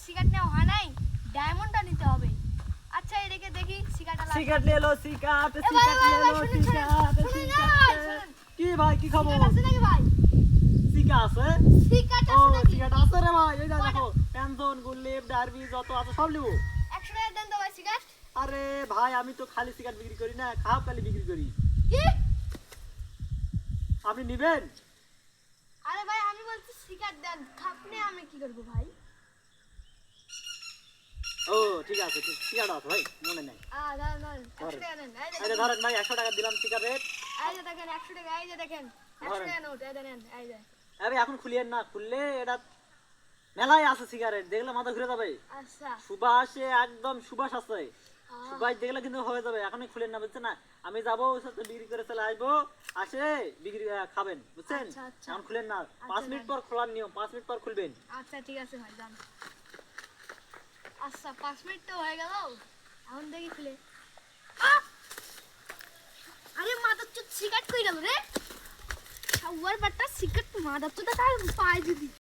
Cigarette নেওয়া হয় নাই, ডায়মন্ডটা নিতে হবে। আচ্ছা এদিকে দেখি সিগারেটটা সিগারেট ले लो সিগারেট এ ভাই, সিগারেট ভাই, ले ভাই, লো শুনুন, সিগারেট শুনুন, শুনুন, ভাই, সিগারেট শুনুন। কি ভাই কি খবর সিগারেট আছে নাকি ভাই? সিগা আছে সিগারেট ও আছে নাকি? সিগারেট আছে রে ভাই এই যা কয়টা? দেখো পেনজন গুলিপ ডারবি যত আছে সব লিবো 100 টাকা দেন তো ভাই সিগারেট। আরে ভাই আমি তো খালি সিগারেট বিক্রি করি না খাও খালি বিক্রি করি কি? আপনি নেবেন আরে ভাই আমি বলছি সিগারেট দেন, খাপনে আমি কি করব ভাই? ও ঠিক আছে ঠিক সিগারেট আছে ভাই মনে নাই দাঁড়ান, দাঁড়ান, 100 টাকা নেন। এই যে আরে দেখেন, ধরেন ভাই 100 টাকা দিলাম সিগারেট এই যে দেখেন 100 টাকা, এই যে দেখেন 100 ধরেন। টাকা নোট, এই যে নেন, এই যে। আরে এখন খুলিয়েন না খুললে এটা মেলায় আছে সিগারেট দেখলে মাথা ঘুরে যাবে আচ্ছা। সুবাসে একদম সুবাস আছে আহ, সুবাস দেখলে কিন্তু হয়ে যাবে এখনই খুলেন না বুঝছেন না আমি যাবো ওর সাথে বিক্রি করে চলে আসবো আসে বিক্রি খাবেন বুঝছেন আচ্ছা, আচ্ছা। এখন খুলেন না 5 মিনিট দেন। পর খোলার নিয়ম 5 মিনিট পর খুলবেন আচ্ছা ঠিক আছে ভাই যান। আচ্ছা 5 মিনিট তো হয়ে গেল, এখন দেখি খুলে। আহ! আরে মাদার চোদ সিগারেট কই গেল রে? শাওয়ার বাটটা সিগারেট মাদার চোদ তার পায়ে যদি